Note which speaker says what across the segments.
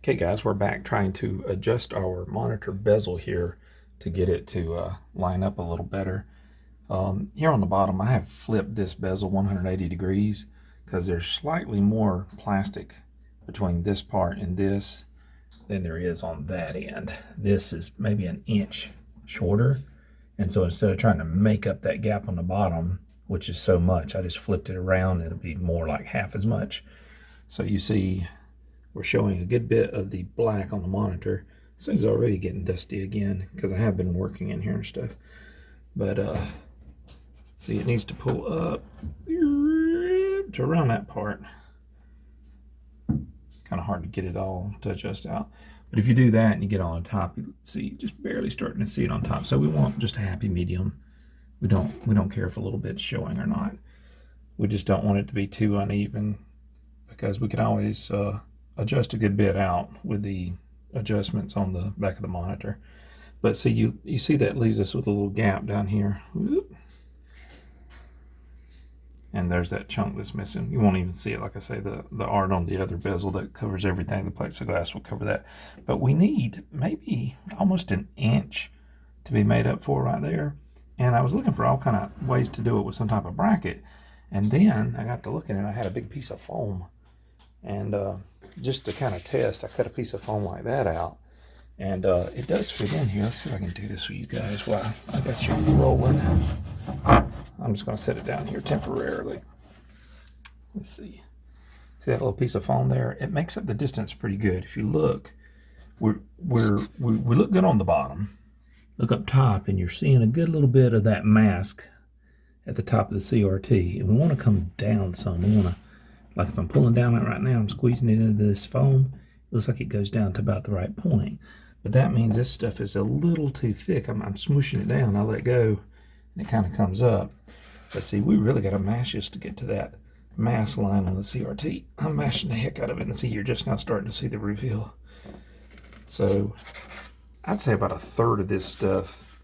Speaker 1: Okay guys, we're back trying to adjust our monitor bezel here to get it to line up a little better. Here on the bottom I have flipped this bezel 180 degrees because there's slightly more plastic between this part and this than there is on that end. This is maybe an inch shorter, and so instead of trying to make up that gap on the bottom, which is so much, I just flipped it around. It'll be more like half as much. So you see we're showing a good bit of the black on the monitor. This thing's already getting dusty again because I have been working in here and stuff. But see, it needs to pull up to around that part. Kind of hard to get it all to adjust out. But if you do that and you get on top, you see just barely starting to see it on top. So we want just a happy medium. We don't care if a little bit's showing or not. We just don't want it to be too uneven, because we can always adjust a good bit out with the adjustments on the back of the monitor. But see, you see that leaves us with a little gap down here. Whoop. And there's that chunk that's missing. You won't even see it. Like I say, the art on the other bezel that covers everything, the plexiglass will cover that. But we need maybe almost an inch to be made up for right there. And I was looking for all kind of ways to do it with some type of bracket. And then I got to looking and I had a big piece of foam. And just to kind of test, I cut a piece of foam like that out, and it does fit in here. Let's see if I can do this with you guys while I got you rolling. I'm just going to set it down here temporarily. Let's see. See that little piece of foam there? It makes up the distance pretty good. If you look, we look good on the bottom. Look up top, and you're seeing a good little bit of that mask at the top of the CRT. And we want to come down some. We want to, like if I'm pulling down it right now, I'm squeezing it into this foam. It looks like it goes down to about the right point. But that means this stuff is a little too thick. I'm smooshing it down. I let go, and it kind of comes up. But see, we really got to mash this to get to that mask line on the CRT. I'm mashing the heck out of it, and see, you're just now starting to see the reveal. So I'd say about a third of this stuff,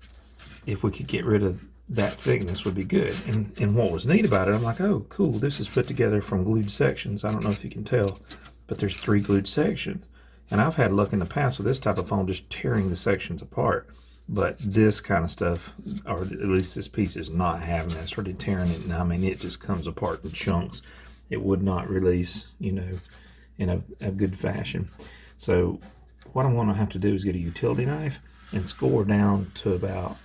Speaker 1: if we could get rid of that thickness, would be good. And what was neat about it, I'm like, oh cool, this is put together from glued sections. I don't know if you can tell, but there's 3 glued sections. And I've had luck in the past with this type of foam just tearing the sections apart, but this kind of stuff, or at least this piece, is not having that. I started tearing it, and I mean, it just comes apart in chunks. It would not release, you know, in a good fashion. So what I'm going to have to do is get a utility knife and score down to about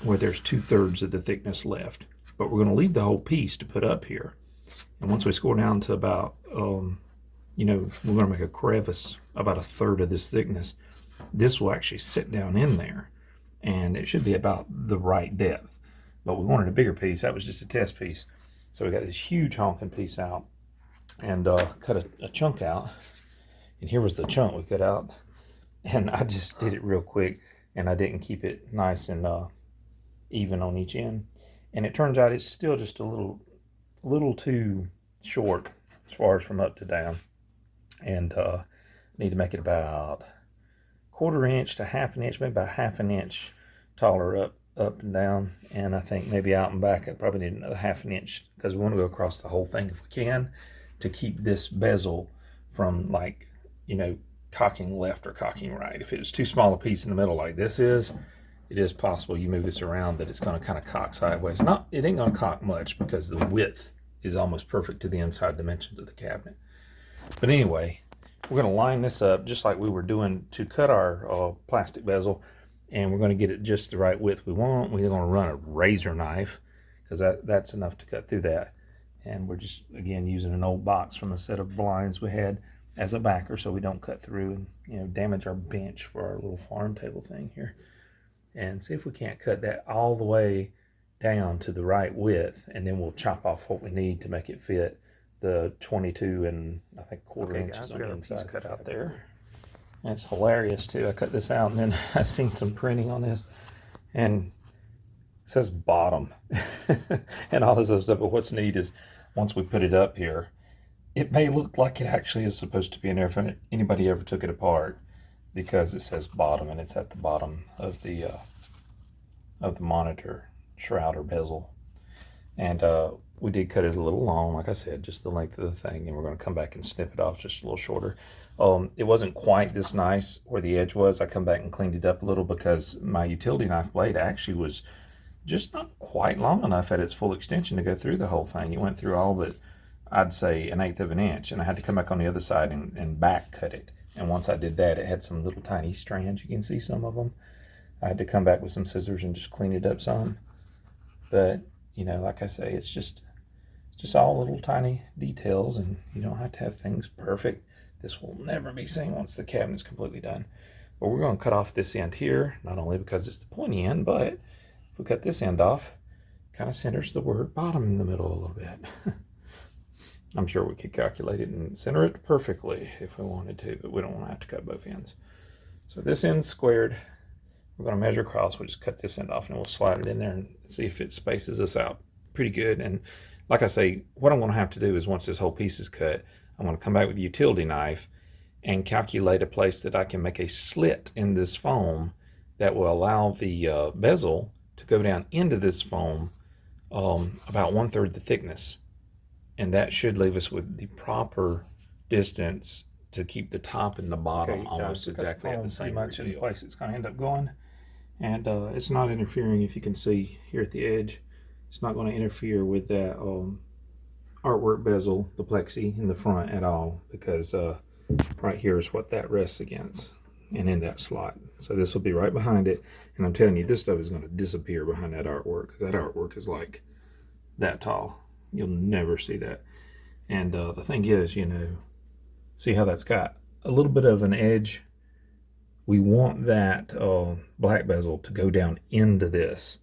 Speaker 1: where there's 2/3 of the thickness left. But we're going to leave the whole piece to put up here. And once we score down to about, you know, we're going to make a crevice about 1/3 of this thickness. This will actually sit down in there, and it should be about the right depth. But we wanted a bigger piece. That was just a test piece. So we got this huge honking piece out and cut a chunk out. And here was the chunk we cut out. And I just did it real quick, and I didn't keep it nice and even on each end, and it turns out it's still just a little too short as far as from up to down, and need to make it about 1/4 inch to 1/2 inch, maybe about 1/2 inch taller up and down. And I think maybe out and back I probably need another 1/2 inch, because we want to go across the whole thing if we can, to keep this bezel from, like, you know, cocking left or cocking right. If it was too small a piece in the middle like this is, it is possible you move this around that it's going to kind of cock sideways. It ain't going to cock much because the width is almost perfect to the inside dimensions of the cabinet. But anyway, we're going to line this up just like we were doing to cut our plastic bezel, and we're going to get it just the right width we want. We're going to run a razor knife, because that's enough to cut through that. And we're just, again, using an old box from a set of blinds we had as a backer, so we don't cut through and, you know, damage our bench for our little farm table thing here. And see if we can't cut that all the way down to the right width, and then we'll chop off what we need to make it fit the 22 and I think 1/4 inches on the inside cut out there. And it's hilarious too. I cut this out, and then I seen some printing on this, and it says bottom and all this other stuff. But what's neat is once we put it up here, it may look like it actually is supposed to be in there if anybody ever took it apart, because it says bottom, and it's at the bottom of the monitor shroud or bezel. And we did cut it a little long, like I said, just the length of the thing, and we're going to come back and snip it off just a little shorter. It wasn't quite this nice where the edge was. I come back and cleaned it up a little because my utility knife blade actually was just not quite long enough at its full extension to go through the whole thing. It went through all but, I'd say, 1/8 of an inch, and I had to come back on the other side and back cut it. And once I did that, it had some little tiny strands. You can see some of them. I had to come back with some scissors and just clean it up some. But, you know, like I say, it's just all little tiny details, and you don't have to have things perfect. This will never be seen once the cabinet's completely done. But we're going to cut off this end here, not only because it's the pointy end, but if we cut this end off, it kind of centers the word bottom in the middle a little bit. I'm sure we could calculate it and center it perfectly if we wanted to, but we don't want to have to cut both ends. So this end's squared. We're going to measure across. We'll just cut this end off and we'll slide it in there and see if it spaces us out pretty good. And like I say, what I'm going to have to do is once this whole piece is cut, I'm going to come back with the utility knife and calculate a place that I can make a slit in this foam that will allow the bezel to go down into this foam about 1/3 the thickness. And that should leave us with the proper distance to keep the top and the bottom almost exactly at the same much in the place it's going to end up going. And it's not interfering, if you can see here at the edge, it's not going to interfere with that artwork bezel, the plexi in the front at all, because right here is what that rests against and in that slot. So this will be right behind it, and I'm telling you, this stuff is going to disappear behind that artwork, because that artwork is like that tall. You'll never see that. And the thing is, you know, see how that's got a little bit of an edge? We want that black bezel to go down into this.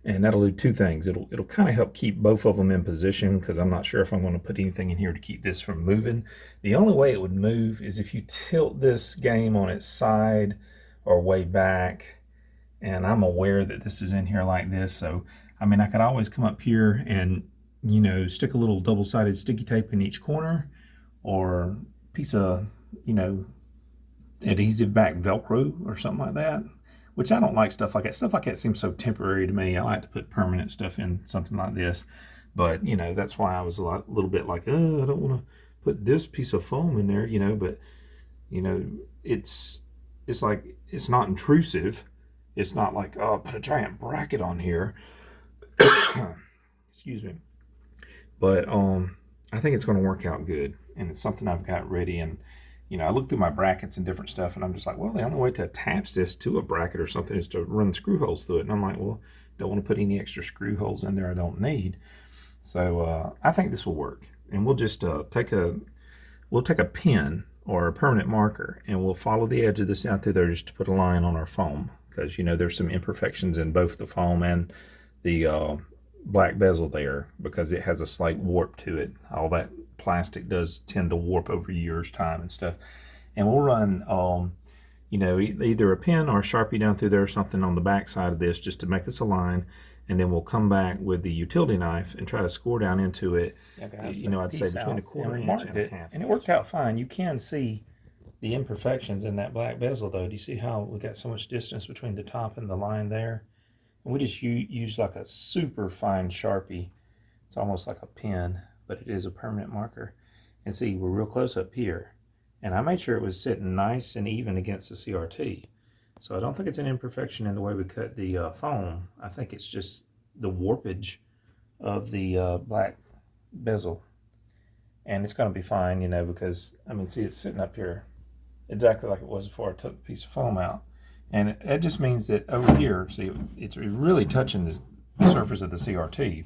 Speaker 1: And that'll do two things. It'll kind of help keep both of them in position, because I'm not sure if I'm going to put anything in here to keep this from moving. The only way it would move is if you tilt this game on its side or way back. And I'm aware that this is in here like this. So, I mean, I could always come up here and, you know, stick a little double-sided sticky tape in each corner, or piece of, you know, adhesive back Velcro or something like that. Which I don't like stuff like that. Stuff like that seems so temporary to me. I like to put permanent stuff in something like this. But, you know, that's why I was a little bit like, oh, I don't want to put this piece of foam in there, you know. But, you know, it's like, it's not intrusive. It's not like, oh, put a giant bracket on here. Excuse me. But I think it's going to work out good. And it's something I've got ready. And, you know, I look through my brackets and different stuff, and I'm just like, well, the only way to attach this to a bracket or something is to run screw holes through it. And I'm like, well, don't want to put any extra screw holes in there I don't need. So I think this will work. And we'll just take a pen or a permanent marker, and we'll follow the edge of this down through there just to put a line on our foam, because, you know, there's some imperfections in both the foam and the black bezel there, because it has a slight warp to it. All that plastic does tend to warp over years' time and stuff. And we'll run, you know, either a pen or a Sharpie down through there or something on the back side of this just to make us a line. And then we'll come back with the utility knife and try to score down into it. Yeah, guys, you know, I'd say between a quarter inch and a half. And it worked out fine. You can see the imperfections in that black bezel, though. Do you see how we got so much distance between the top and the line there? And we just use like a super fine Sharpie. It's almost like a pen, but it is a permanent marker. And see, we're real close up here. And I made sure it was sitting nice and even against the CRT. So I don't think it's an imperfection in the way we cut the foam. I think it's just the warpage of the black bezel. And it's going to be fine, you know, because, I mean, see, it's sitting up here exactly like it was before I took the piece of foam out. And it just means that over here, see, it's really touching the surface of the CRT.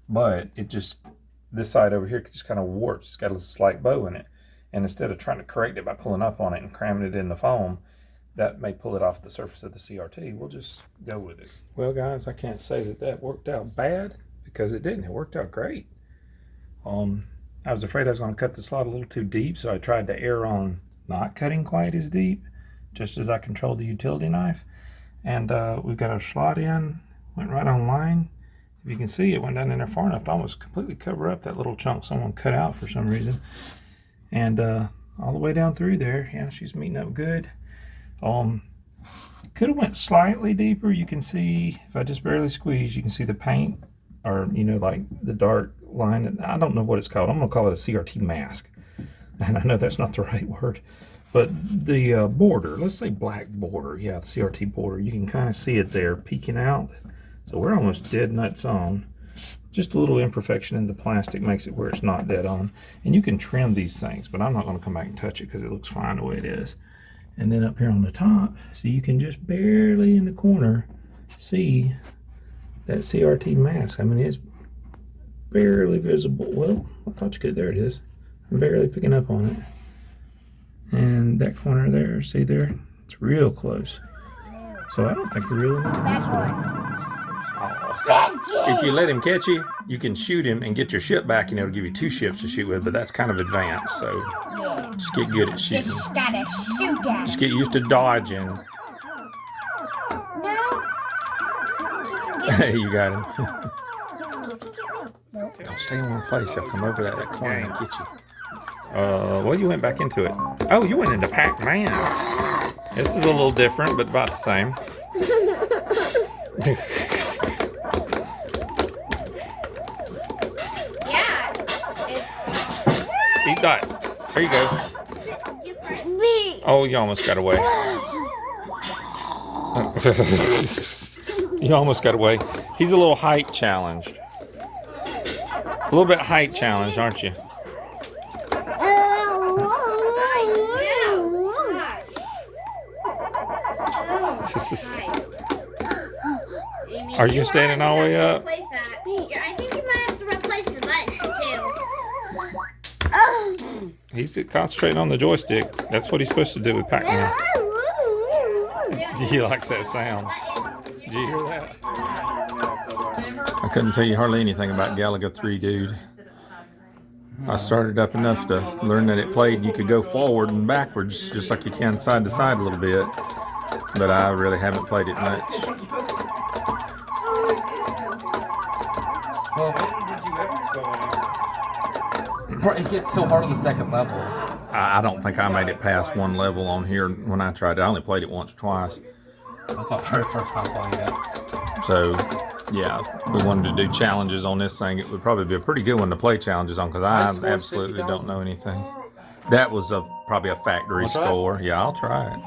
Speaker 1: But it just, this side over here just kind of warps. It's got a slight bow in it. And instead of trying to correct it by pulling up on it and cramming it in the foam, that may pull it off the surface of the CRT. We'll just go with it. Well, guys, I can't say that worked out bad, because it didn't. It worked out great. I was afraid I was going to cut the slot a little too deep, so I tried to err on not cutting quite as deep, just as I controlled the utility knife. And we've got our slot in, went right on line. If you can see, it went down in there far enough to almost completely cover up that little chunk someone cut out for some reason. And all the way down through there, yeah, she's meeting up good. Could have went slightly deeper. You can see, if I just barely squeeze, you can see the paint, or, you know, like the dark line. I don't know what it's called. I'm going to call it a CRT mask. and I know that's not the right word, but the border, let's say black border, yeah, the CRT border, you can kind of see it there peeking out. So we're almost dead nuts on. Just a little imperfection in the plastic makes it where it's not dead on. And you can trim these things, but I'm not going to come back and touch it because it looks fine the way it is. And then up here on the top, so you can just barely in the corner see that CRT mask. I mean, it's barely visible. Well, I thought you could. There it is. I'm barely picking up on it. And that corner there, see there? It's real close. So I don't think we really need to mess with it. If you let him catch you, you can shoot him and get your ship back, and it'll give you 2 ships to shoot with, but that's kind of advanced, so just get good at shooting.
Speaker 2: Just gotta shoot at him.
Speaker 1: Just get used to dodging.
Speaker 2: No.
Speaker 1: You got him. Don't stay in one place. He'll come over that corner and get you. Well, you went back into it. Oh, you went into Pac-Man. This is a little different, but about the same. Eat dice. There you go. Oh, you almost got away. You almost got away. He's a little height challenged. A little bit height challenged, aren't you? Are you standing all the way up?
Speaker 2: I think you might have to replace the buttons too.
Speaker 1: He's concentrating on the joystick. That's what he's supposed to do with Pac-Man. He likes that sound. Did you hear that? I couldn't tell you hardly anything about Galaga 3, dude. I started up enough to learn that it played. You could go forward and backwards just like you can side to side a little bit. But I really haven't played it much.
Speaker 3: It gets so hard on the second level.
Speaker 1: I don't think I made it past 1 level on here when I tried it. I only played it once or twice.
Speaker 3: That's my very first time playing it.
Speaker 1: So, yeah, we wanted to do challenges on this thing. It would probably be a pretty good one to play challenges on because I absolutely don't know anything. That was probably a factory score. Yeah, I'll try it.